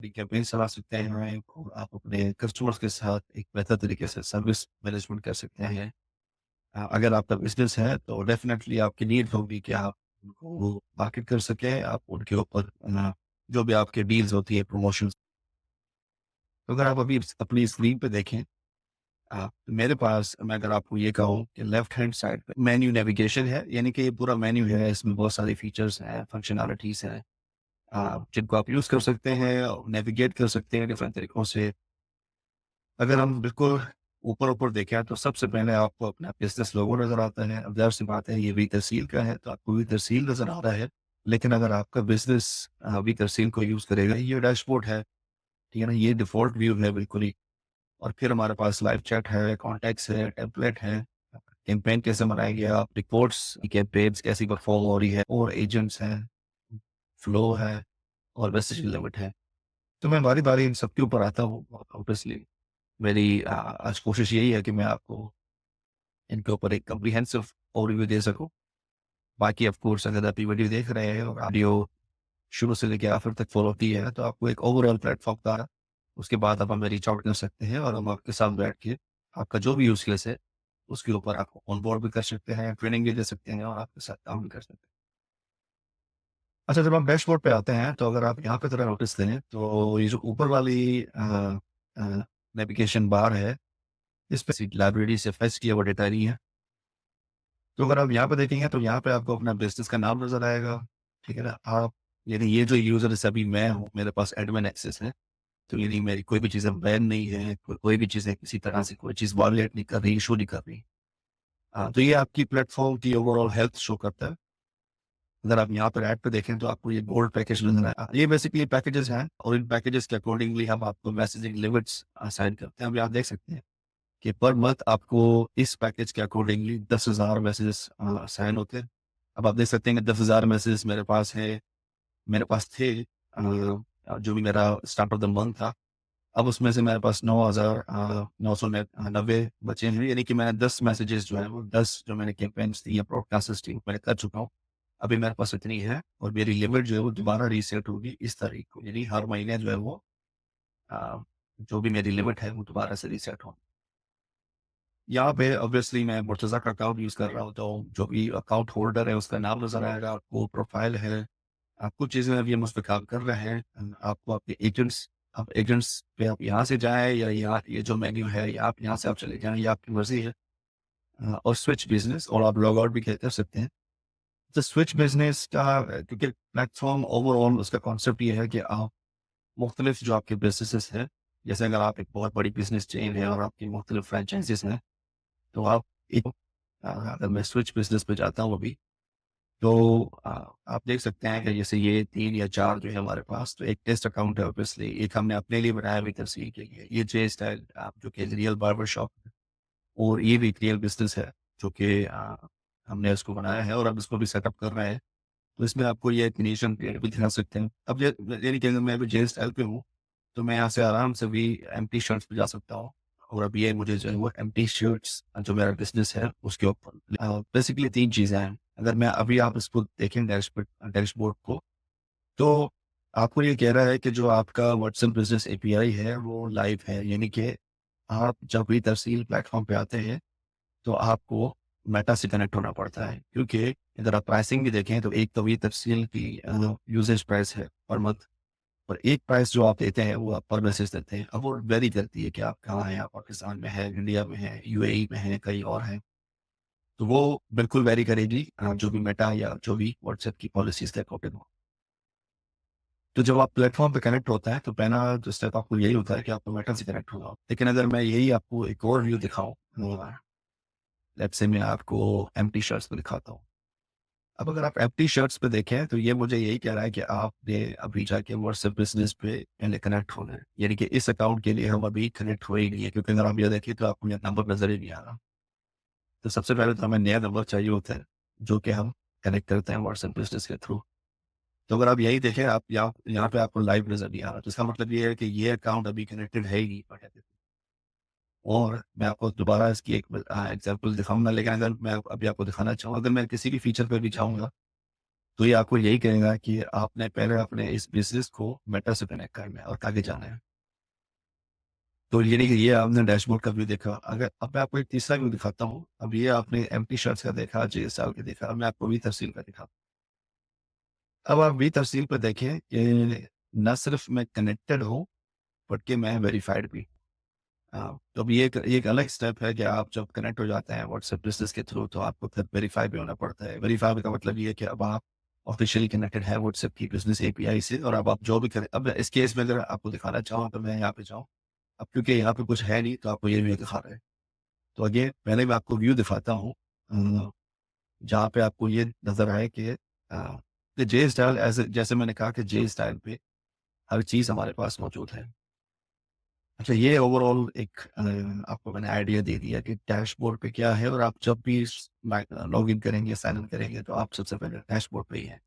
Campaign चला सकते हैं और आप अपने कस्टमर्स के साथ एक बेहतर तरीके से सर्विस मैनेजमेंट कर सकते हैं। अगर आपका बिज़नेस है तो डेफ़िनेटली आपकी नीड होगी कि आप उनको मार्केट कर सकें, आप उनके ऊपर जो भी आपकी डील्स होती है प्रमोशंस। तो अगर आप अभी अपनी स्क्रीन पे देखें, मेरे पास मैं अगर आपको ये कहूँ कि लेफ्ट हैंड साइड पे मेन्यू नेविगेशन है, यानी कि ये पूरा मेन्यू है, इसमें बहुत सारे फीचर्स हैं, फंक्शनैलिटीज़ हैं, जिनको आप यूज़ कर सकते हैं और नेविगेट कर सकते हैं डिफरेंट तरीकों से। अगर हम बिल्कुल ऊपर-ऊपर देखें तो सबसे पहले आपको अपना बिज़नेस लोगो नज़र आता है। अब ज़ाहिर-सी बात है ये वी तहसील का है तो आपको वी तहसील नज़र आ रहा है। लेकिन अगर आपका बिज़नेस वी तहसील को यूज़ करेगा, ये डैशबोर्ड है, ठीक है ना? ये डिफ़ॉल्ट व्यू है बिल्कुल ही। और फिर हमारे पास लाइव चैट है, कॉन्टैक्ट्स है, टेम्पलेट है, कैंपेन कैसे बनाएँगे आप, रिपोर्ट्स, कैंपेन्स कैसी परफ़ॉर्म हो रही है और एजेंट्स हैं, फ्लो है और मैसेज लिमिट है। तो मैं बारी-बारी इन सब के ऊपर आता हूँ ऑब्वियसली। मेरी आज कोशिश यही है कि मैं आपको इनके ऊपर एक कम्प्रिहेंसिव ओवरव्यू दे सकूँ। बाकी ऑफ़ कोर्स अगर आप ये वीडियो देख रहे हैं और ऑडियो शुरू से लेके आखिर तक फ़ॉलो की है, तो आपको एक ओवरऑल प्लेटफ़ॉर्म का उसके बाद आप हमें रीच आउट कर सकते हैं और हम आपके साथ बैठ के आपका जो भी यूज़ केस है, उसके ऊपर आपको ऑन बोर्ड भी कर सकते हैं, ट्रेनिंग भी दे सकते हैं और आपके साथ काम भी कर सकते हैं। अच्छा, जब हम डैशबोर्ड पे आते हैं, तो अगर आप यहाँ पे ज़रा नोटिस दें, तो ये जो ऊपर वाली अ, नेविगेशन बार है, इस पे लाइब्रेरी से फेच किया हुआ डेटा नहीं है। तो अगर आप यहाँ पे देखेंगे तो यहाँ पे आपको अपना बिज़नेस का नाम नज़र आएगा, ठीक है ना? आप यानी ये जो यूज़र्स अभी मैं हूँ, मेरे पास एडमिन एक्सेस है, तो यानी मेरी कोई भी चीज़ें बैन नहीं है, कोई भी चीज़ें किसी तरह से कोई चीज़ वायलेट नहीं कर रही, इश्यू नहीं कर रही। तो ये आपकी प्लेटफ़ॉर्म की ओवरऑल हेल्थ शो करता है। अगर आप यहाँ पर ऐड पे देखें तो आपको ये गोल्ड पैकेज नज़र आएगा। ये बेसिकली पैकेजेज़ हैं और इन पैकेजेज़ के अकॉर्डिंगली हम आपको मैसेजिंग लिमिट्स असाइन करते हैं। अब आप देख सकते हैं कि पर मंथ आपको इस पैकेज के अकॉर्डिंगली 10,000 मैसेजेस असाइन होते हैं। अब आप देख सकते हैं कि 10,000 मैसेजेस मेरे पास हैं, मेरे पास थे जो भी मेरा स्टार्ट ऑफ द मंथ था। अब उसमें से मेरे पास 9,990 बचे हैं, यानी कि मैंने 10 मैसेजेस जो हैं वो 10 जो मैंने कैम्पेन्स थी या ब्रॉडकास्टर्स थी, मैंने कर चुका हूँ। अभी मेरे पास इतनी है और मेरी लिमिट जो है वो दोबारा रीसेट होगी इस तारीख को, यानी हर महीने जो है वो अ, जो भी मेरी लिमिट है वो दोबारा से रीसेट होगी। यहाँ पे ऑब्वियसली मैं मुर्तज़ा का अकाउंट यूज़ कर रहा हूँ, तो जो भी अकाउंट होल्डर है उसका नाम नज़र आएगा, आपको प्रोफ़ाइल है, कुछ चीज़ें अभी हम उस पे काम कर रहे हैं। आपको आपके एजेंट्स आप एजेंट्स पे आप यहाँ से जाएँ या यहाँ ये जो मेन्यू है या आप यहाँ से आप चले जाएँ, ये आपकी मर्ज़ी है। और स्विच बिज़नेस और आप लॉग आउट भी कर सकते हैं। तो स्विच बिज़नेस का क्योंकि प्लेटफ़ॉर्म ओवरऑल उसका कॉन्सेप्ट ये है कि आप मुख्तलिफ जो आपके बिज़नेसेस हैं, जैसे अगर आप एक बहुत बड़ी बिज़नेस चेन है और आपकी मुख्तलिफ फ्रैंचाइज़ीज़ हैं, तो आप एक अगर मैं स्विच बिज़नेस पे जाता हूँ अभी, तो आप देख सकते हैं कि जैसे ये 3 या 4 जो है हमारे पास, तो एक टेस्ट अकाउंट है ऑब्वियसली, एक हमने अपने लिए बनाया हुई तफसील के लिए। ये जे स्टाइल आप जो कि रियल बार्बर शॉप है और ये भी एक रियल बिज़नेस है, जो कि हमने इसको बनाया है और अब इसको भी सेटअप कर रहे हैं। तो इसमें आपको ये एक निशन पेड़ भी दिखा सकते हैं। अब ये यानी कि अगर मैं अभी जे स्टाइल पे हूँ, तो मैं यहाँ से आराम से भी एम्प्टी शर्ट्स पे जा सकता हूँ और अब ये मुझे जो है वो एम्प्टी शर्ट्स जो मेरा बिज़नेस है उसके ऊपर बेसिकली 3 चीज़ें हैं। अगर मैं अभी आप इसको देखें डैशबोर्ड को, तो आपको ये कह रहा है कि जो आपका व्हाट्सएप बिज़नेस एपीआई है वो लाइव है। यानी कि आप जब भी तफ़सील प्लेटफ़ॉर्म पे आते हैं तो आपको मेटा से कनेक्ट होना पड़ता है, क्योंकि अगर आप प्राइसिंग भी देखें तो एक तो ये तफ़सील की यूसेज प्राइस है पर मंथ और एक प्राइस जो आप देते हैं वो आप पर मैसेज देते हैं। अब वो वेरी करती है कि आप कहाँ हैं, आप पाकिस्तान में हैं, इंडिया में हैं, यूएई में हैं, कहीं और हैं। तो वो बिल्कुल वेरी करेगी जो भी मेटा या जो भी व्हाट्सएप की पॉलिसीज़ के अकॉर्डिंग हो। तो जब आप प्लेटफ़ॉर्म पे कनेक्ट होता है तो पहला जो स्टेप आपको यही होता है कि आपको मेटा से कनेक्ट होना हो। लेकिन अगर मैं यही आपको एक और व्यू दिखाऊँ, लेट्स से मैं आपको एम्प्टी शर्ट्स पे दिखाता हूँ। अब अगर आप एम्प्टी शर्ट्स पे देखें तो ये मुझे यही कह रहा है कि आपने अभी जाके व्हाट्सएप बिज़नेस पे पहले कनेक्ट होना है। यानी कि इस अकाउंट के लिए हम अभी कनेक्ट हुए ही नहीं है, क्योंकि अगर आप ये देखिए तो आपको मेरा नंबर नज़र ही नहीं आ रहा। तो सबसे पहले तो हमें नया नंबर चाहिए होता है, जो कि हम कनेक्ट करते हैं व्हाट्सएप बिज़नेस के थ्रू। तो अगर आप यही देखें, आप यहाँ यहाँ पे आपको लाइव नज़र नहीं आ रहा, तो इसका मतलब ये है कि ये अकाउंट अभी कनेक्टेड है ही नहीं। और मैं आपको दोबारा इसकी एक एग्ज़ाम्पल दिखाऊँगा, लेकिन अगर मैं अभी आपको दिखाना चाहूँ, अगर मैं किसी भी फीचर पे भी जाऊँगा, तो ये आपको यही कहेगा कि आपने पहले अपने इस बिज़नेस को मेटा से कनेक्ट करना है और आगे जाना है। तो यानी कि ये आपने डैशबोर्ड का व्यू देखा। अगर अब मैं आपको एक तीसरा व्यू दिखाता हूँ। अब ये आपने एम्प्टी शर्ट्स का देखा, जेएसएल का देखा, अब मैं आपको वी तफसील का दिखाता हूँ। अब आप वी तफसील पे देखें कि ना सिर्फ़ मैं कनेक्टेड हूँ, बल्कि मैं वेरिफाइड भी। तो अब ये एक अलग स्टेप है कि आप जब कनेक्ट हो जाते हैं व्हाट्सएप बिज़नेस के थ्रू, तो आपको फिर वेरीफाई भी होना पड़ता है। वेरीफाई का मतलब ये है कि अब आप ऑफ़िशियली कनेक्टेड हैं व्हाट्सएप की बिज़नेस एपीआई से, और अब आप जो भी करें, अब इस केस में अगर आपको दिखाना चाहूँ तो मैं यहाँ पे जाऊँ। अब क्योंकि यहाँ पे कुछ है नहीं, तो आपको ये व्यू दिखा रहा है। तो अगेन पहले मैं आपको व्यू दिखाता हूँ, जहाँ पे आपको ये नज़र आए कि जे स्टाइल, ऐसे जैसे मैंने कहा कि जे स्टाइल पे हर चीज़ हमारे पास मौजूद है। अच्छा, ये ओवरऑल एक आपको मैंने आइडिया दे दिया कि डैशबोर्ड पे क्या है, और आप जब भी लॉगिन करेंगे, साइन इन करेंगे, तो आप सबसे पहले डैशबोर्ड पे ही हैं।